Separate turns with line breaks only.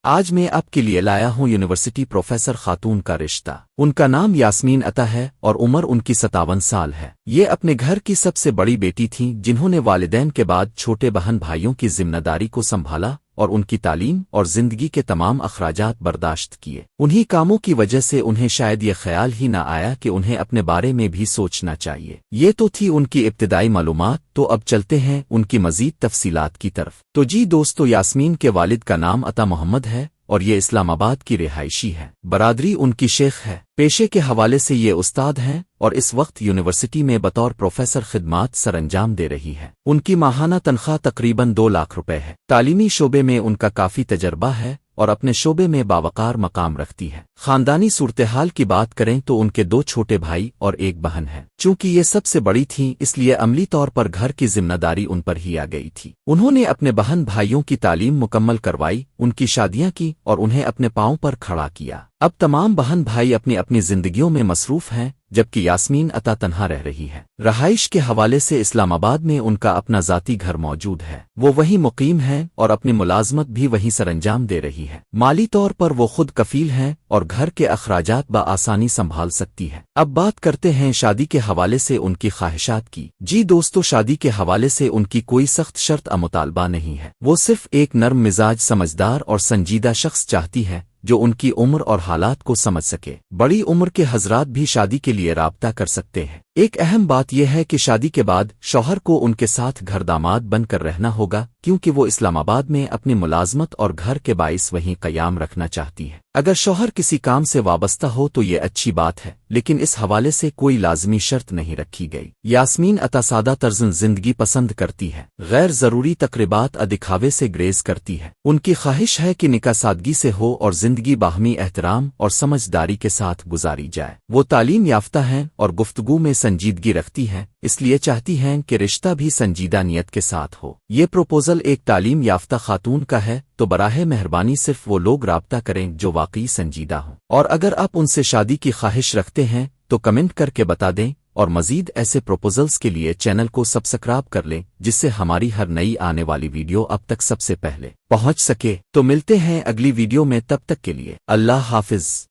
آج میں آپ کے لیے لایا ہوں یونیورسٹی پروفیسر خاتون کا رشتہ۔ ان کا نام یاسمین عطا ہے اور عمر ان کی 57 سال ہے۔ یہ اپنے گھر کی سب سے بڑی بیٹی تھیں جنہوں نے والدین کے بعد چھوٹے بہن بھائیوں کی ذمہ داری کو سنبھالا اور ان کی تعلیم اور زندگی کے تمام اخراجات برداشت کیے۔ انہی کاموں کی وجہ سے انہیں شاید یہ خیال ہی نہ آیا کہ انہیں اپنے بارے میں بھی سوچنا چاہیے۔ یہ تو تھی ان کی ابتدائی معلومات، تو اب چلتے ہیں ان کی مزید تفصیلات کی طرف۔ تو جی دوستو، یاسمین کے والد کا نام عطا محمد ہے اور یہ اسلام آباد کی رہائشی ہے۔ برادری ان کی شیخ ہے۔ پیشے کے حوالے سے یہ استاد ہیں اور اس وقت یونیورسٹی میں بطور پروفیسر خدمات سر انجام دے رہی ہے۔ ان کی ماہانہ تنخواہ تقریباً 2 لاکھ روپے ہے۔ تعلیمی شعبے میں ان کا کافی تجربہ ہے اور اپنے شعبے میں باوقار مقام رکھتی ہے۔ خاندانی صورتحال کی بات کریں تو ان کے 2 چھوٹے بھائی اور 1 بہن ہے۔ چونکہ یہ سب سے بڑی تھیں اس لیے عملی طور پر گھر کی ذمہ داری ان پر ہی آ گئی تھی۔ انہوں نے اپنے بہن بھائیوں کی تعلیم مکمل کروائی، ان کی شادیاں کی اور انہیں اپنے پاؤں پر کھڑا کیا۔ اب تمام بہن بھائی اپنی اپنی زندگیوں میں مصروف ہیں، جبکہ یاسمین عطا تنہا رہ رہی ہے۔ رہائش کے حوالے سے اسلام آباد میں ان کا اپنا ذاتی گھر موجود ہے۔ وہ وہیں مقیم ہیں اور اپنی ملازمت بھی وہیں سر انجام دے رہی ہے۔ مالی طور پر وہ خود کفیل ہیں اور گھر کے اخراجات بآسانی سنبھال سکتی ہے۔ اب بات کرتے ہیں شادی کے حوالے سے ان کی خواہشات کی۔ جی دوستو، شادی کے حوالے سے ان کی کوئی سخت شرط مطالبہ نہیں ہے۔ وہ صرف ایک نرم مزاج، سمجھدار اور سنجیدہ شخص چاہتی ہے جو ان کی عمر اور حالات کو سمجھ سکے۔ بڑی عمر کے حضرات بھی شادی کے لیے رابطہ کر سکتے ہیں۔ ایک اہم بات یہ ہے کہ شادی کے بعد شوہر کو ان کے ساتھ گھر داماد بن کر رہنا ہوگا، کیونکہ وہ اسلام آباد میں اپنی ملازمت اور گھر کے باعث وہیں قیام رکھنا چاہتی ہے۔ اگر شوہر کسی کام سے وابستہ ہو تو یہ اچھی بات ہے، لیکن اس حوالے سے کوئی لازمی شرط نہیں رکھی گئی۔ یاسمین عطا سادہ طرز زندگی پسند کرتی ہے، غیر ضروری تقریبات دکھاوے سے گریز کرتی ہے۔ ان کی خواہش ہے کہ نکاح سادگی سے ہو اور زندگی باہمی احترام اور سمجھداری کے ساتھ گزاری جائے۔ وہ تعلیم یافتہ ہیں اور گفتگو میں سنجیدگی رکھتی ہیں، اس لیے چاہتی ہیں کہ رشتہ بھی سنجیدہ نیت کے ساتھ ہو۔ یہ پروپوزل ایک تعلیم یافتہ خاتون کا ہے، تو براہ مہربانی صرف وہ لوگ رابطہ کریں جو واقعی سنجیدہ ہوں۔ اور اگر آپ ان سے شادی کی خواہش رکھتے ہیں تو کمنٹ کر کے بتا دیں، اور مزید ایسے پروپوزلز کے لیے چینل کو سبسکرائب کر لیں جس سے ہماری ہر نئی آنے والی ویڈیو اب تک سب سے پہلے پہنچ سکے۔ تو ملتے ہیں اگلی ویڈیو میں، تب تک کے لیے اللہ حافظ۔